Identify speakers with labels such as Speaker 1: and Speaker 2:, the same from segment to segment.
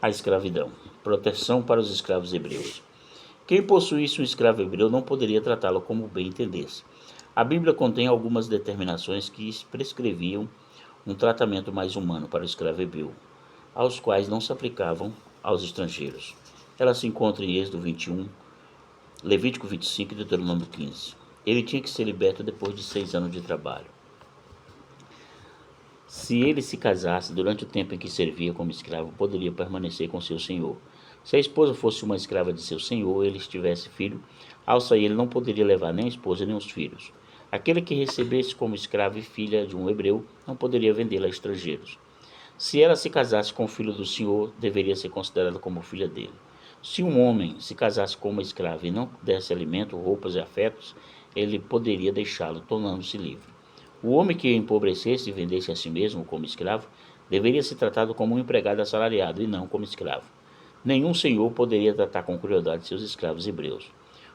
Speaker 1: A escravidão. Proteção para os escravos hebreus. Quem possuísse um escravo hebreu não poderia tratá-lo como bem entendesse. A Bíblia contém algumas determinações que prescreviam um tratamento mais humano para o escravo hebreu, aos quais não se aplicavam aos estrangeiros. Ela se encontra em Êxodo 21, Levítico 25 e Deuteronômio 15. Ele tinha que ser liberto depois de 6 anos de trabalho. Se ele se casasse durante o tempo em que servia como escravo, poderia permanecer com seu senhor. Se a esposa fosse uma escrava de seu senhor e ele tivesse filho, ao sair ele não poderia levar nem a esposa nem os filhos. Aquele que recebesse como escrava e filha de um hebreu não poderia vendê-la a estrangeiros. Se ela se casasse com o filho do senhor, deveria ser considerada como filha dele. Se um homem se casasse com uma escrava e não desse alimento, roupas e afetos, ele poderia deixá-lo, tornando-se livre. O homem que empobrecesse e vendesse a si mesmo como escravo deveria ser tratado como um empregado assalariado e não como escravo. Nenhum senhor poderia tratar com crueldade seus escravos hebreus.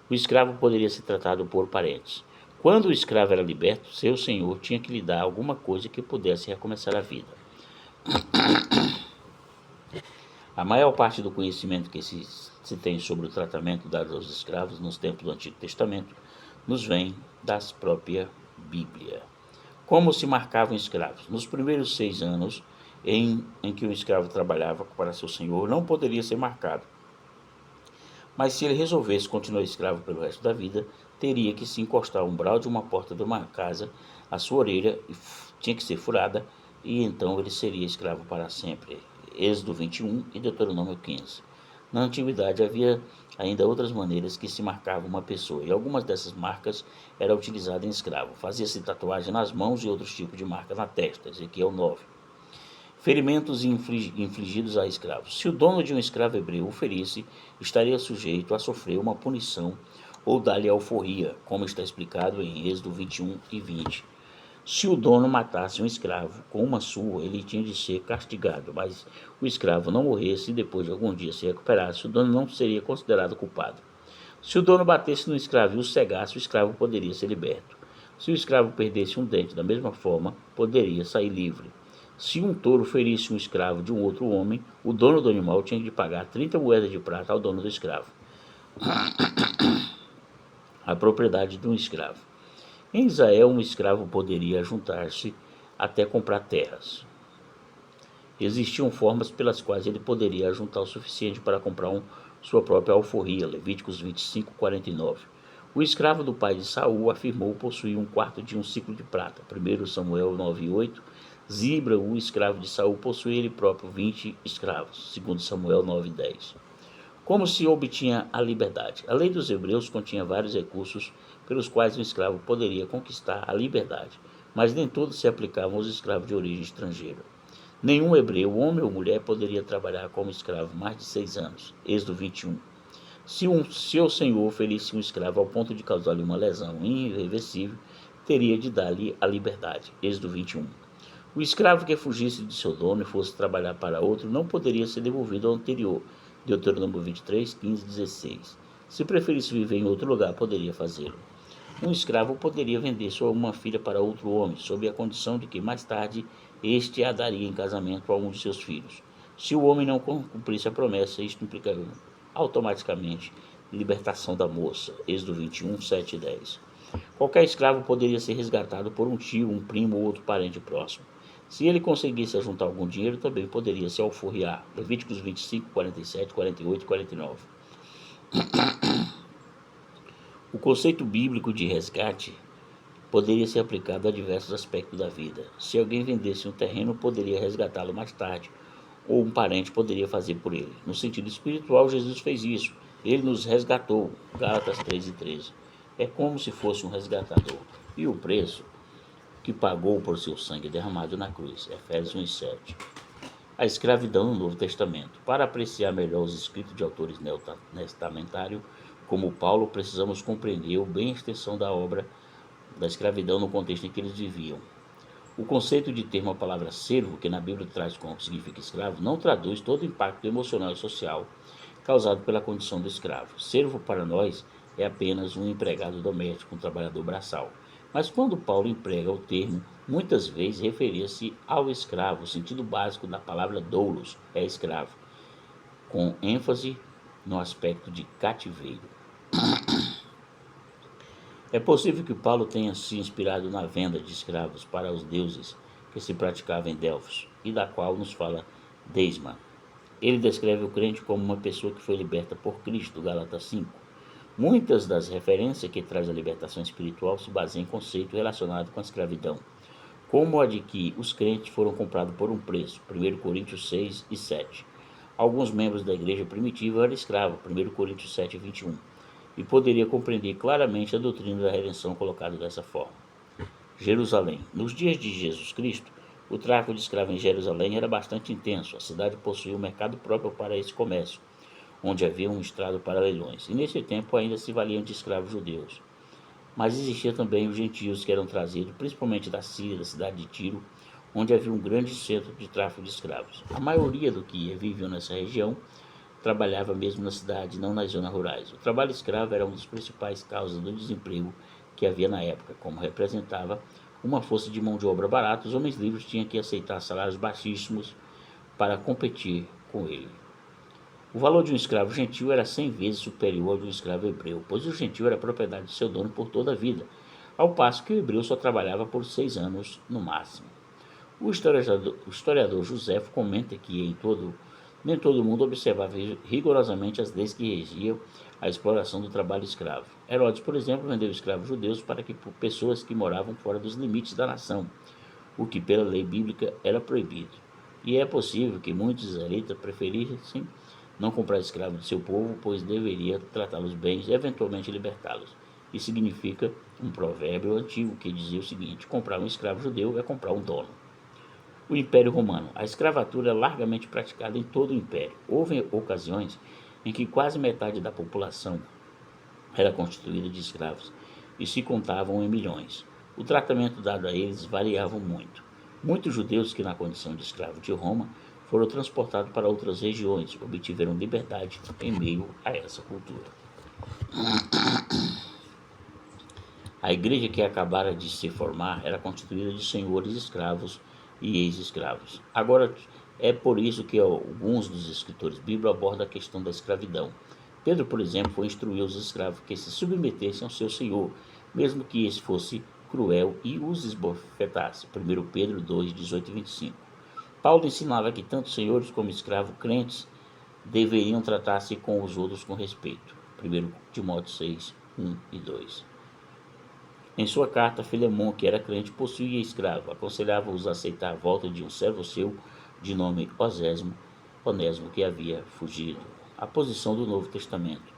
Speaker 1: O escravo poderia ser tratado por parentes. Quando o escravo era liberto, seu senhor tinha que lhe dar alguma coisa que pudesse recomeçar a vida. A maior parte do conhecimento que se tem sobre o tratamento dado aos escravos nos tempos do Antigo Testamento nos vem da própria Bíblia. Como se marcavam escravos? Nos primeiros 6 anos em que um escravo trabalhava para seu senhor, não poderia ser marcado. Mas se ele resolvesse continuar escravo pelo resto da vida, teria que se encostar ao umbral de uma porta de uma casa, a sua orelha tinha que ser furada, e então ele seria escravo para sempre. Êxodo 21 e Deuteronômio 15. Na antiguidade havia ainda outras maneiras que se marcava uma pessoa, e algumas dessas marcas eram utilizadas em escravo. Fazia-se tatuagem nas mãos e outros tipos de marca na testa. Ezequiel 9. Ferimentos infligidos a escravos. Se o dono de um escravo hebreu o ferisse, estaria sujeito a sofrer uma punição ou dar-lhe alforria, como está explicado em Êxodo 21 e 20. Se o dono matasse um escravo com uma surra, ele tinha de ser castigado, mas o escravo não morresse e depois de algum dia se recuperasse, o dono não seria considerado culpado. Se o dono batesse no escravo e o cegasse, o escravo poderia ser liberto. Se o escravo perdesse um dente da mesma forma, poderia sair livre. Se um touro ferisse um escravo de um outro homem, o dono do animal tinha de pagar 30 moedas de prata ao dono do escravo. A propriedade de um escravo. Em Israel, um escravo poderia juntar-se até comprar terras. Existiam formas pelas quais ele poderia juntar o suficiente para comprar sua própria alforria, Levíticos 25, 49. O escravo do pai de Saul afirmou possuir um quarto de um ciclo de prata, 1 Samuel 9, 8. Zibra, o escravo de Saul, possuía ele próprio 20 escravos, 2 Samuel 9, 10. Como se obtinha a liberdade? A lei dos hebreus continha vários recursos pelos quais um escravo poderia conquistar a liberdade, mas nem todos se aplicavam aos escravos de origem estrangeira. Nenhum hebreu, homem ou mulher, poderia trabalhar como escravo mais de 6 anos. Êxodo 21. Se seu senhor ferisse um escravo ao ponto de causar-lhe uma lesão irreversível, teria de dar-lhe a liberdade. Êxodo 21. O escravo que fugisse de seu dono e fosse trabalhar para outro não poderia ser devolvido ao anterior. Deuteronômio 23, 15 e 16. Se preferisse viver em outro lugar, poderia fazê-lo. Um escravo poderia vender sua uma filha para outro homem, sob a condição de que mais tarde este a daria em casamento a um de seus filhos. Se o homem não cumprisse a promessa, isto implicaria automaticamente libertação da moça. Êxodo 21, 7 e 10. Qualquer escravo poderia ser resgatado por um tio, um primo ou outro parente próximo. Se ele conseguisse ajuntar algum dinheiro, também poderia se alforriar. Levíticos 25, 47, 48 e 49. O conceito bíblico de resgate poderia ser aplicado a diversos aspectos da vida. Se alguém vendesse um terreno, poderia resgatá-lo mais tarde, ou um parente poderia fazer por ele. No sentido espiritual, Jesus fez isso. Ele nos resgatou. Gálatas 3 e 13. É como se fosse um resgatador. E o preço que pagou por seu sangue derramado na cruz. Efésios 1 e 7. A escravidão no Novo Testamento. Para apreciar melhor os escritos de autores neotestamentários, como Paulo, precisamos compreender bem a extensão da obra da escravidão no contexto em que eles viviam. O conceito de ter uma palavra servo, que na Bíblia traz como significa escravo, não traduz todo o impacto emocional e social causado pela condição do escravo. Servo para nós é apenas um empregado doméstico, um trabalhador braçal. Mas quando Paulo emprega o termo, muitas vezes referia-se ao escravo. O sentido básico da palavra doulos é escravo. com ênfase no aspecto de cativeiro. É possível que Paulo tenha se inspirado na venda de escravos para os deuses que se praticava em Delfos, e da qual nos fala Deisman. Ele descreve o crente como uma pessoa que foi liberta por Cristo, Gálatas 5. Muitas das referências que traz a libertação espiritual se baseiam em conceito relacionado com a escravidão, como a de que os crentes foram comprados por um preço, 1 Coríntios 6 e 7. Alguns membros da igreja primitiva eram escravos, 1 Coríntios 7 e 21, e poderia compreender claramente a doutrina da redenção colocada dessa forma. Jerusalém. Nos dias de Jesus Cristo, o tráfico de escravos em Jerusalém era bastante intenso. A cidade possuía um mercado próprio para esse comércio, onde havia um estrado para leilões, e nesse tempo ainda se valiam de escravos judeus. Mas existia também os gentios que eram trazidos, principalmente da Síria, da cidade de Tiro, onde havia um grande centro de tráfico de escravos. A maioria do que viviam nessa região trabalhava mesmo na cidade, não nas zonas rurais. O trabalho escravo era uma das principais causas do desemprego que havia na época. Como representava uma força de mão de obra barata, os homens livres tinham que aceitar salários baixíssimos para competir com ele. O valor de um escravo gentil era 100 vezes superior ao de um escravo hebreu, pois o gentil era propriedade de seu dono por toda a vida, ao passo que o hebreu só trabalhava por 6 anos no máximo. O historiador Joséfo comenta que nem todo mundo observava rigorosamente as leis que regiam a exploração do trabalho escravo. Herodes, por exemplo, vendeu escravos judeus para pessoas que moravam fora dos limites da nação, o que pela lei bíblica era proibido. E é possível que muitos israelitas preferissem não comprar escravos de seu povo, pois deveria tratá-los bem e eventualmente libertá-los. Isso significa um provérbio antigo que dizia o seguinte: comprar um escravo judeu é comprar um dono. O Império Romano. A escravatura é largamente praticada em todo o Império. Houve ocasiões em que quase metade da população era constituída de escravos e se contavam em milhões. O tratamento dado a eles variava muito. Muitos judeus que, na condição de escravos de Roma, foram transportados para outras regiões, obtiveram liberdade em meio a essa cultura. A igreja que acabara de se formar era constituída de senhores escravos e ex-escravos. Agora, é por isso que alguns dos escritores bíblicos abordam a questão da escravidão. Pedro, por exemplo, foi instruir os escravos que se submetessem ao seu senhor, mesmo que esse fosse cruel e os esbofetasse. 1 Pedro 2, 18 e 25. Paulo ensinava que tanto senhores como escravos crentes deveriam tratar-se com os outros com respeito. 1 Timóteo 6, 1 e 2. Em sua carta, Filemon, que era crente, possuía escravo, aconselhava-os a aceitar a volta de um servo seu, de nome Onésimo, que havia fugido. A posição do Novo Testamento.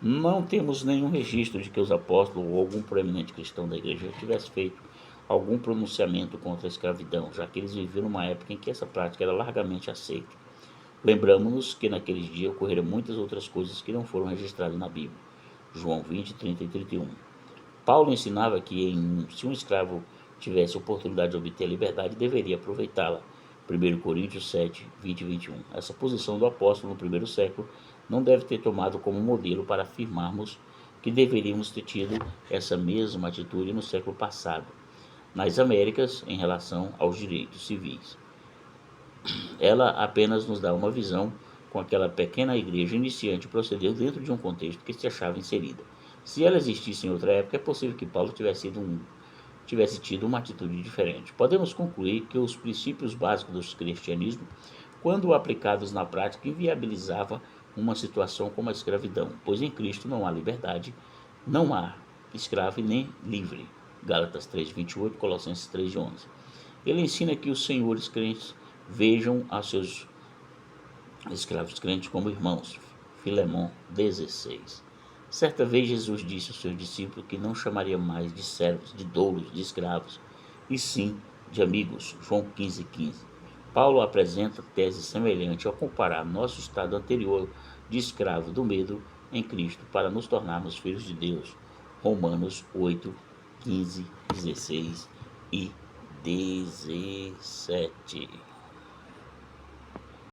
Speaker 1: Não temos nenhum registro de que os apóstolos ou algum proeminente cristão da igreja tivesse feito algum pronunciamento contra a escravidão, já que eles viveram uma época em que essa prática era largamente aceita. Lembramos-nos que naqueles dias ocorreram muitas outras coisas que não foram registradas na Bíblia. João 20, 30 e 31. Paulo ensinava que se um escravo tivesse oportunidade de obter a liberdade, deveria aproveitá-la. 1 Coríntios 7, 20 e 21. Essa posição do apóstolo no primeiro século não deve ter tomado como modelo para afirmarmos que deveríamos ter tido essa mesma atitude no século passado, nas Américas, em relação aos direitos civis. Ela apenas nos dá uma visão com aquela pequena igreja iniciante procedeu dentro de um contexto que se achava inserida. Se ela existisse em outra época, é possível que Paulo tivesse tido uma atitude diferente. Podemos concluir que os princípios básicos do cristianismo, quando aplicados na prática, inviabilizavam uma situação como a escravidão, pois em Cristo não há liberdade, não há escravo e nem livre. Gálatas 3:28, Colossenses 3:11. Ele ensina que os senhores crentes vejam a seus escravos crentes como irmãos. Filemon 16. Certa vez Jesus disse aos seus discípulos que não chamaria mais de servos, de doulos, de escravos, e sim de amigos. João 15:15. Paulo apresenta tese semelhante ao comparar nosso estado anterior de escravo do medo em Cristo para nos tornarmos filhos de Deus. Romanos 8, 15, 16 e 17.